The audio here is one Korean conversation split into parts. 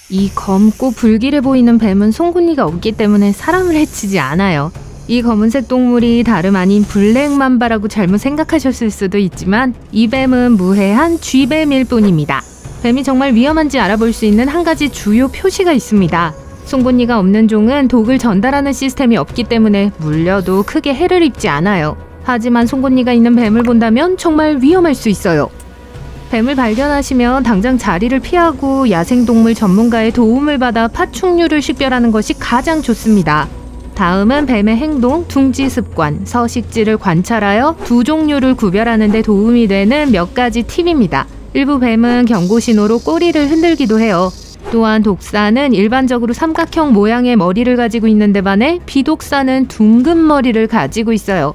이 검고 불길해 보이는 뱀은 송곳니가 없기 때문에 사람을 해치지 않아요. 이 검은색 동물이 다름 아닌 블랙맘바라고 잘못 생각하셨을 수도 있지만 이 뱀은 무해한 쥐뱀일 뿐입니다. 뱀이 정말 위험한지 알아볼 수 있는 한 가지 주요 표시가 있습니다. 송곳니가 없는 종은 독을 전달하는 시스템이 없기 때문에 물려도 크게 해를 입지 않아요. 하지만 송곳니가 있는 뱀을 본다면 정말 위험할 수 있어요. 뱀을 발견하시면 당장 자리를 피하고 야생동물 전문가의 도움을 받아 파충류를 식별하는 것이 가장 좋습니다. 다음은 뱀의 행동, 둥지 습관, 서식지를 관찰하여 두 종류를 구별하는 데 도움이 되는 몇 가지 팁입니다. 일부 뱀은 경고 신호로 꼬리를 흔들기도 해요. 또한 독사는 일반적으로 삼각형 모양의 머리를 가지고 있는데 반해 비독사는 둥근 머리를 가지고 있어요.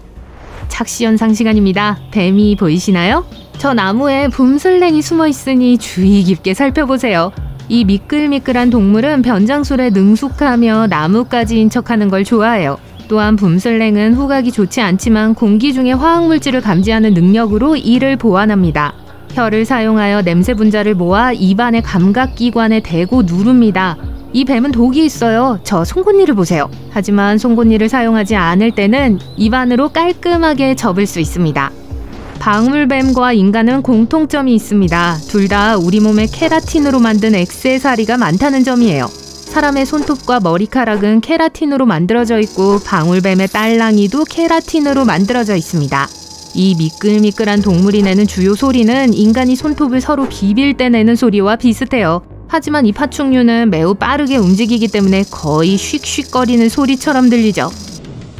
착시현상 시간입니다. 뱀이 보이시나요? 저 나무에 붐슬랭이 숨어 있으니 주의 깊게 살펴보세요. 이 미끌미끌한 동물은 변장술에 능숙하며 나뭇가지 인척하는 걸 좋아해요. 또한 붐슬랭은 후각이 좋지 않지만 공기 중의 화학물질을 감지하는 능력으로 이를 보완합니다. 혀를 사용하여 냄새 분자를 모아 입안의 감각기관에 대고 누릅니다. 이 뱀은 독이 있어요. 저 송곳니를 보세요. 하지만 송곳니를 사용하지 않을 때는 입안으로 깔끔하게 접을 수 있습니다. 방울뱀과 인간은 공통점이 있습니다. 둘 다 우리 몸의 케라틴으로 만든 액세서리가 많다는 점이에요. 사람의 손톱과 머리카락은 케라틴으로 만들어져 있고 방울뱀의 딸랑이도 케라틴으로 만들어져 있습니다. 이 미끌미끌한 동물이 내는 주요 소리는 인간이 손톱을 서로 비빌 때 내는 소리와 비슷해요. 하지만 이 파충류는 매우 빠르게 움직이기 때문에 거의 쉭쉭거리는 소리처럼 들리죠.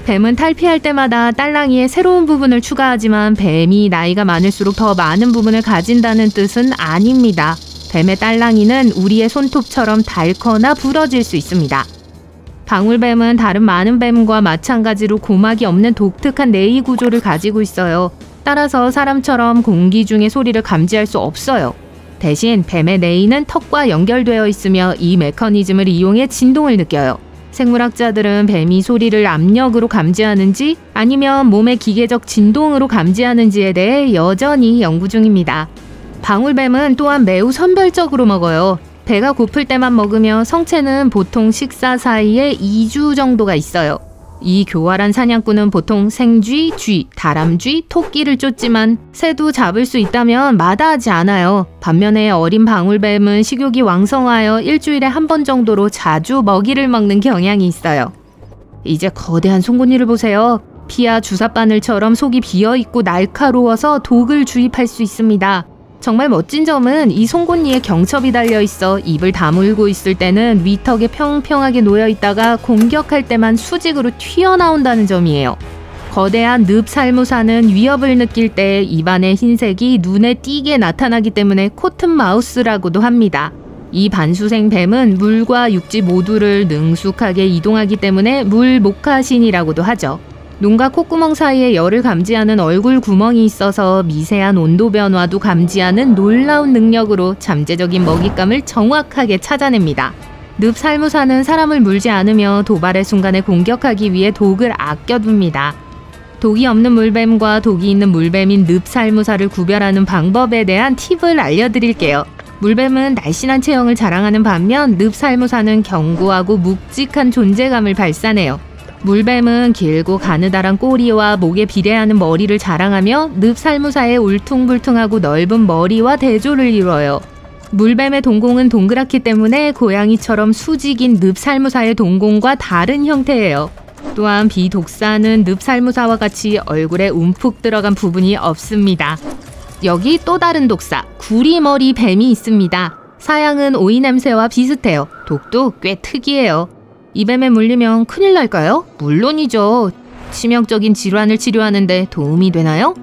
뱀은 탈피할 때마다 딸랑이의 새로운 부분을 추가하지만 뱀이 나이가 많을수록 더 많은 부분을 가진다는 뜻은 아닙니다. 뱀의 딸랑이는 우리의 손톱처럼 닳거나 부러질 수 있습니다. 방울뱀은 다른 많은 뱀과 마찬가지로 고막이 없는 독특한 내이 구조를 가지고 있어요. 따라서 사람처럼 공기 중의 소리를 감지할 수 없어요. 대신 뱀의 내이는 턱과 연결되어 있으며 이 메커니즘을 이용해 진동을 느껴요. 생물학자들은 뱀이 소리를 압력으로 감지하는지 아니면 몸의 기계적 진동으로 감지하는지에 대해 여전히 연구 중입니다. 방울뱀은 또한 매우 선별적으로 먹어요. 배가 고플 때만 먹으며 성체는 보통 식사 사이에 2주 정도가 있어요. 이 교활한 사냥꾼은 보통 생쥐, 쥐, 다람쥐, 토끼를 쫓지만 새도 잡을 수 있다면 마다하지 않아요. 반면에 어린 방울뱀은 식욕이 왕성하여 일주일에 한 번 정도로 자주 먹이를 먹는 경향이 있어요. 이제 거대한 송곳니를 보세요. 피와 주사바늘처럼 속이 비어있고 날카로워서 독을 주입할 수 있습니다. 정말 멋진 점은 이 송곳니에 경첩이 달려있어 입을 다물고 있을 때는 위턱에 평평하게 놓여있다가 공격할 때만 수직으로 튀어나온다는 점이에요. 거대한 늪살무사는 위협을 느낄 때 입안의 흰색이 눈에 띄게 나타나기 때문에 코튼마우스라고도 합니다. 이 반수생 뱀은 물과 육지 모두를 능숙하게 이동하기 때문에 물목화신이라고도 하죠. 눈과 콧구멍 사이에 열을 감지하는 얼굴 구멍이 있어서 미세한 온도 변화도 감지하는 놀라운 능력으로 잠재적인 먹잇감을 정확하게 찾아냅니다. 늪살무사는 사람을 물지 않으며 도발의 순간에 공격하기 위해 독을 아껴둡니다. 독이 없는 물뱀과 독이 있는 물뱀인 늪살무사를 구별하는 방법에 대한 팁을 알려드릴게요. 물뱀은 날씬한 체형을 자랑하는 반면 늪살무사는 견고하고 묵직한 존재감을 발산해요. 물뱀은 길고 가느다란 꼬리와 목에 비례하는 머리를 자랑하며 늪살무사의 울퉁불퉁하고 넓은 머리와 대조를 이루어요. 물뱀의 동공은 동그랗기 때문에 고양이처럼 수직인 늪살무사의 동공과 다른 형태예요. 또한 비독사는 늪살무사와 같이 얼굴에 움푹 들어간 부분이 없습니다. 여기 또 다른 독사, 구리머리 뱀이 있습니다. 사양은 오이 냄새와 비슷해요. 독도 꽤 특이해요. 이 뱀에 물리면 큰일 날까요? 물론이죠. 치명적인 질환을 치료하는데 도움이 되나요?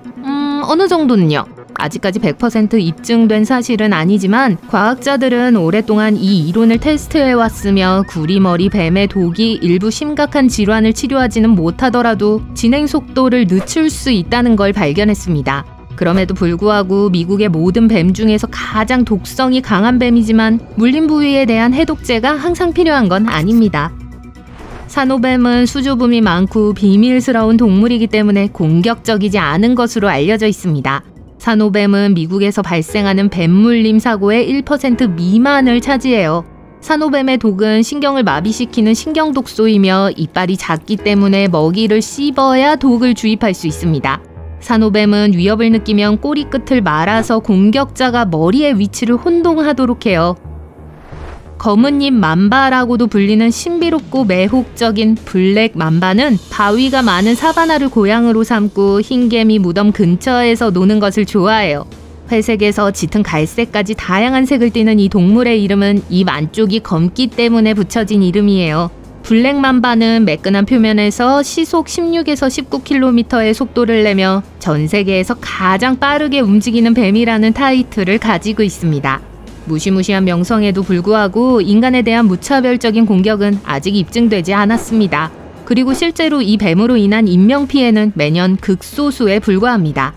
어느 정도는요. 아직까지 100% 입증된 사실은 아니지만 과학자들은 오랫동안 이 이론을 테스트해왔으며 구리머리 뱀의 독이 일부 심각한 질환을 치료하지는 못하더라도 진행 속도를 늦출 수 있다는 걸 발견했습니다. 그럼에도 불구하고 미국의 모든 뱀 중에서 가장 독성이 강한 뱀이지만 물린 부위에 대한 해독제가 항상 필요한 건 아닙니다. 산호뱀은 수조붐이 많고 비밀스러운 동물이기 때문에 공격적이지 않은 것으로 알려져 있습니다. 산호뱀은 미국에서 발생하는 뱀물림 사고의 1% 미만을 차지해요. 산호뱀의 독은 신경을 마비시키는 신경독소이며 이빨이 작기 때문에 먹이를 씹어야 독을 주입할 수 있습니다. 산호뱀은 위협을 느끼면 꼬리 끝을 말아서 공격자가 머리의 위치를 혼동하도록 해요. 검은잎 만바라고도 불리는 신비롭고 매혹적인 블랙 만바는 바위가 많은 사바나를 고향으로 삼고 흰개미 무덤 근처에서 노는 것을 좋아해요. 회색에서 짙은 갈색까지 다양한 색을 띠는 이 동물의 이름은 입 안쪽이 검기 때문에 붙여진 이름이에요. 블랙 만바는 매끈한 표면에서 시속 16에서 19km의 속도를 내며 전 세계에서 가장 빠르게 움직이는 뱀이라는 타이틀을 가지고 있습니다. 무시무시한 명성에도 불구하고 인간에 대한 무차별적인 공격은 아직 입증되지 않았습니다. 그리고 실제로 이 뱀으로 인한 인명피해는 매년 극소수에 불과합니다.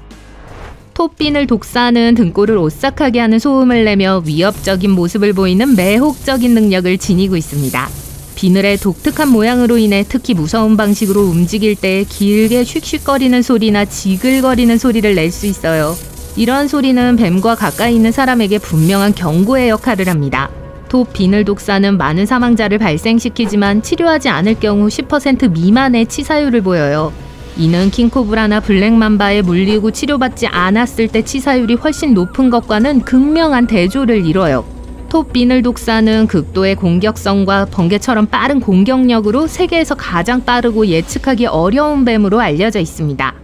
톱비늘 독사는 등골을 오싹하게 하는 소음을 내며 위협적인 모습을 보이는 매혹적인 능력을 지니고 있습니다. 비늘의 독특한 모양으로 인해 특히 무서운 방식으로 움직일 때 길게 슉슉거리는 소리나 지글거리는 소리를 낼 수 있어요. 이러한 소리는 뱀과 가까이 있는 사람에게 분명한 경고의 역할을 합니다. 톱 비늘 독사는 많은 사망자를 발생시키지만 치료하지 않을 경우 10% 미만의 치사율을 보여요. 이는 킹코브라나 블랙맘바에 물리고 치료받지 않았을 때 치사율이 훨씬 높은 것과는 극명한 대조를 이뤄요. 톱 비늘 독사는 극도의 공격성과 번개처럼 빠른 공격력으로 세계에서 가장 빠르고 예측하기 어려운 뱀으로 알려져 있습니다.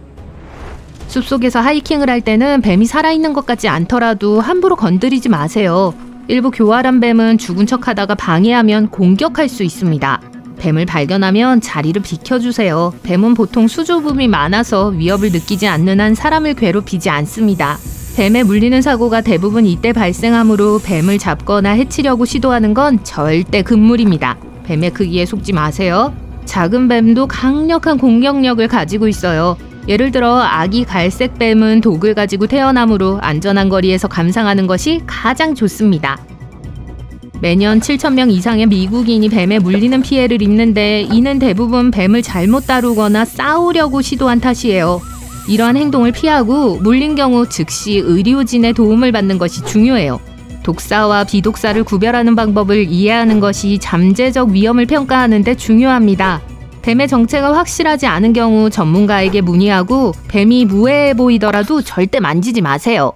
숲속에서 하이킹을 할 때는 뱀이 살아있는 것 같지 않더라도 함부로 건드리지 마세요. 일부 교활한 뱀은 죽은 척하다가 방해하면 공격할 수 있습니다. 뱀을 발견하면 자리를 비켜주세요. 뱀은 보통 수조붐이 많아서 위협을 느끼지 않는 한 사람을 괴롭히지 않습니다. 뱀에 물리는 사고가 대부분 이때 발생하므로 뱀을 잡거나 해치려고 시도하는 건 절대 금물입니다. 뱀의 크기에 속지 마세요. 작은 뱀도 강력한 공격력을 가지고 있어요. 예를 들어 아기 갈색뱀은 독을 가지고 태어나므로 안전한 거리에서 감상하는 것이 가장 좋습니다. 매년 7,000명 이상의 미국인이 뱀에 물리는 피해를 입는데 이는 대부분 뱀을 잘못 다루거나 싸우려고 시도한 탓이에요. 이러한 행동을 피하고 물린 경우 즉시 의료진의 도움을 받는 것이 중요해요. 독사와 비독사를 구별하는 방법을 이해하는 것이 잠재적 위험을 평가하는 데 중요합니다. 뱀의 정체가 확실하지 않은 경우 전문가에게 문의하고 뱀이 무해해 보이더라도 절대 만지지 마세요.